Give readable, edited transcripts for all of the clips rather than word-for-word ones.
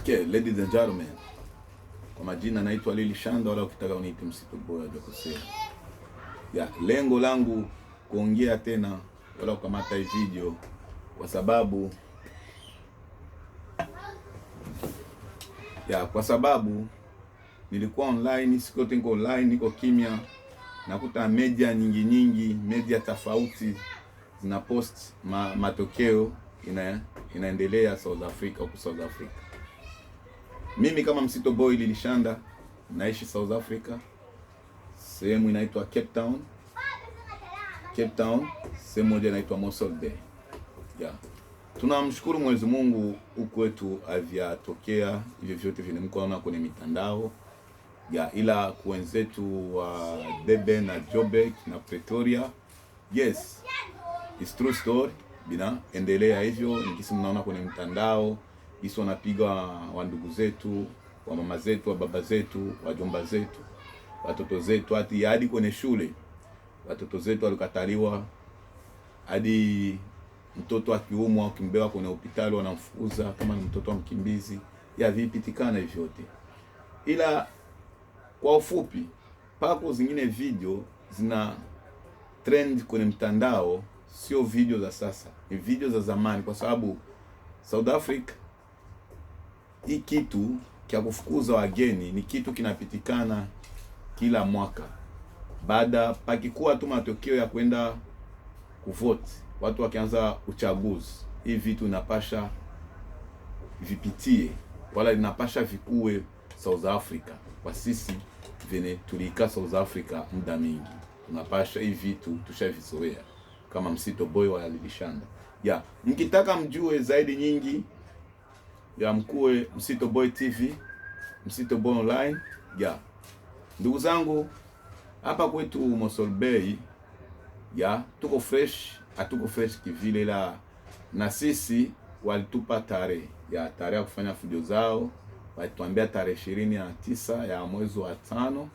Okay, ladies and gentlemen. Kwa majina naitwa Lili Shanda, wala ukitaka uniite Msito Boy hujakosea. Lengo langu kuongea tena wala kukamata hii video kwa sababu nilikuwa online, niko online, niko kimya, nakuta media nyingi, media tofauti zina post matokeo inaendelea South Africa, huko South Africa. Mimi kama Msito Boy Lili Shanda naishi South Africa, sehemu inaitwa Cape Town, sehemu moja inaitwa Mossel Bay. Tunamshukuru Mwenyezi Mungu huku wetu avyatokea hivyo vyote vinamkoona kwenye mitandao. Ila kuwenzetu wa Durban na Joburg na Pretoria, yes, it's true story, endelea hivyo. Nikisi mnaona kwenye mitandao, hisi wanapiga wa ndugu zetu, wa mama zetu, wa baba zetu, wa jomba zetu, watoto zetu, hadi kwenye shule watoto zetu walikataliwa, hadi mtoto akiumwa ukimbewa kwenye hospitali wanamfukuza kama ni mtoto wa mkimbizi. Vipitikana hivyo yote. Ila kwa ufupi, pako zingine video zina trend kwenye mtandao, sio video za sasa, ni video za zamani, kwa sababu South Africa hii kitu kia kufukuza wageni ni kitu kinapitikana kila mwaka. Baada pakikuwa tu matokeo ya kwenda kuvote, watu wakianza uchaguzi, hii vitu inapasha vipitie, wala inapasha vikue South Africa. Kwa sisi vene tulika South Africa muda mingi, tunapasha hii vitu tushavizoea kama Msito Boy wa Lili Shanda. Mkitaka mjue zaidi nyingi mkue Msito Boy TV, Msito Boy Online. Ndugu zangu, hapa kwetu Mossel Bay, tuko fresh, hatuko fresh kivile, la na sisi walitupa tarehe ya kufanya video zao. Walituambia tarehe 29 ya mwezi wa 5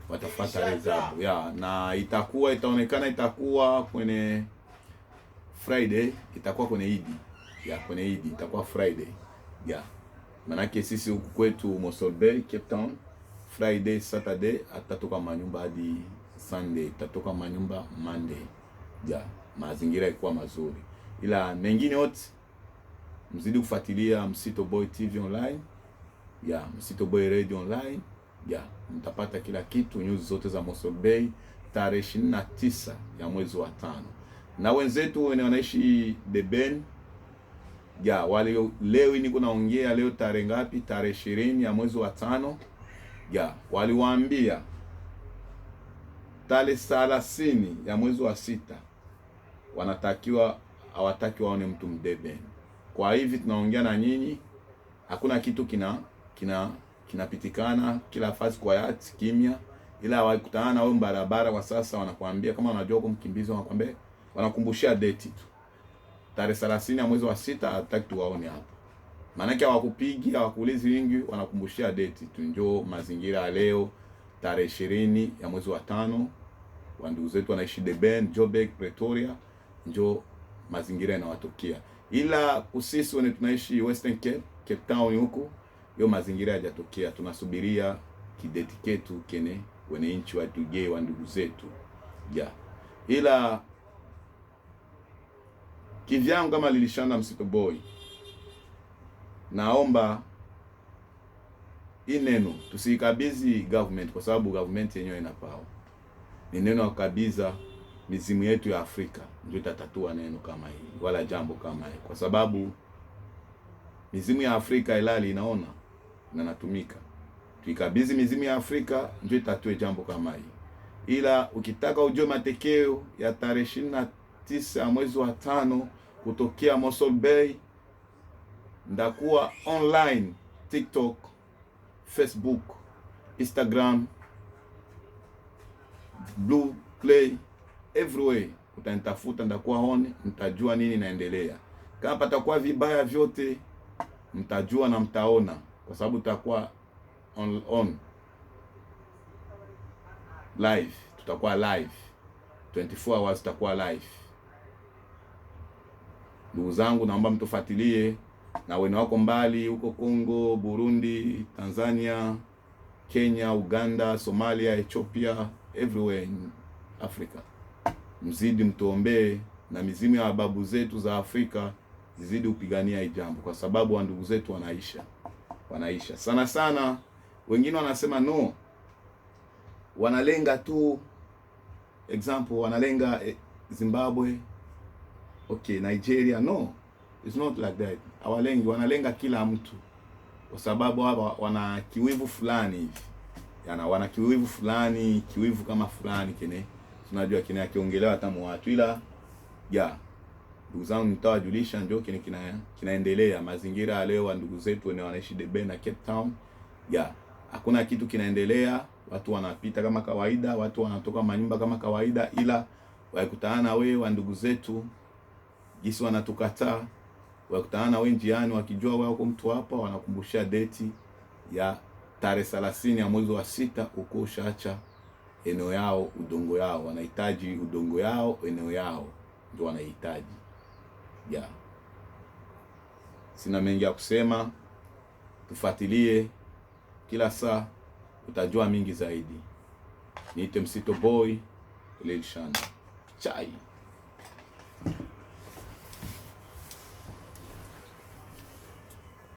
watafuata tarehe zao. Na itaonekana itakuwa kwenye Friday, itakuwa kwenye Idi. Kwenye Idi itakuwa Friday. Manake sisi huku kwetu Mossel Bay, Cape Town, Friday, Saturday atatoka manyumba hadi Sunday, atatoka manyumba Monday. Mazingira ikuwa mazuri. Ila mengine yote mzidi kufuatilia Msito Boy TV Online, Msito Boy Radio Online. Mtapata kila kitu, news zote za Mossel Bay tarehe 29 ya mwezi wa 5. Na wenzetu wenye wanaishi Durban, wale leo niko naongea leo tarehe ngapi? Tarehe 20 ya mwezi wa 5. Waliwaambia tarehe 30 ya mwezi wa 6 hawataki waone mtu Durban. Kwa hivi tunaongea na nyinyi, hakuna kitu kinapitikana, kila fasi kwa yati kimya. Ila wakikutana na wewe barabara kwa sasa, wanakuambia kama unajua uko mkimbizi, wanakuambia, wanakumbushia date tu, tarehe 30 ya mwezi wa 6 hataki tuwaone hapa. Maana hawakupigi, hawakuulizi wingi, wanakumbushia date tu. Njoo mazingira leo tarehe 20 ya mwezi wa 5, wa ndugu zetu wanaishi Durban, Joburg, Pretoria, njoo mazingira yanawatokea. Ila usisi wene tunaishi Western Cape Town huko, hiyo mazingira hajatokea. Tunasubiria kideti ketu kene wene inchi watugee wa ndugu zetu. Ila kivyangu kama Lili Shanda Msito Boy, naomba hii neno tusikabidhi government, kwa sababu government yenyewe ina power. Ni neno akabiza mizimu yetu ya Afrika ndio itatatua neno kama hili, wala jambo kama hili, kwa sababu mizimu ya Afrika ilali inaona na natumika. Tuikabidhi mizimu ya Afrika ndio itatue jambo kama hili. Ila ukitaka ujue matokeo ya tarehe 29 ya mwezi wa 5 kutokea Mossel Bay, ndakuwa online TikTok, Facebook, Instagram, Blue Play, everywhere utanitafuta, ndakuwa on, mtajua nini naendelea. Kama patakuwa vibaya vyote mtajua na mtaona, kwa sababu tutakuwa on live, tutakuwa live 24 hours, tutakuwa live. Ndugu zangu, naomba mtufuatilie na wenye wako mbali huko Kongo, Burundi, Tanzania, Kenya, Uganda, Somalia, Ethiopia, everywhere in Africa, mzidi mtuombee na mizimu ya babu zetu za Afrika zizidi kupigania hii jambo, kwa sababu wa ndugu zetu wanaisha sana sana. Wengine wanasema no, wanalenga tu example, wanalenga Zimbabwe, okay, Nigeria. No, it's not like that. Hawalengi, wanalenga kila mtu, kwa sababu hapa wana kiwivu fulani hivi, yana wana kiwivu fulani, kiwivu kama fulani kene tunajua kile akiongelewa hata watu, ila ndugu zangu nitawajulisha ndio kile kinaendelea mazingira leo. Ndugu zetu wenye wanaishi Durban na Cape Town, hakuna kitu kinaendelea. Watu wanapita kama kawaida, watu wanatoka manyumba kama kawaida, ila wakikutana na wewe ndugu zetu jinsi wanatukataa, wakikutana na wewe njiani wakijua wewe uko mtu hapa, wanakumbusha date ya tarehe 30 ya mwezi wa 6 uko ushaacha eneo yao, udongo yao. Wanahitaji udongo yao, eneo yao ndio wanahitaji. Sina mengi ya kusema, tufuatilie kila saa, utajua mingi zaidi. Niite Msito Boy Lilshana Chai.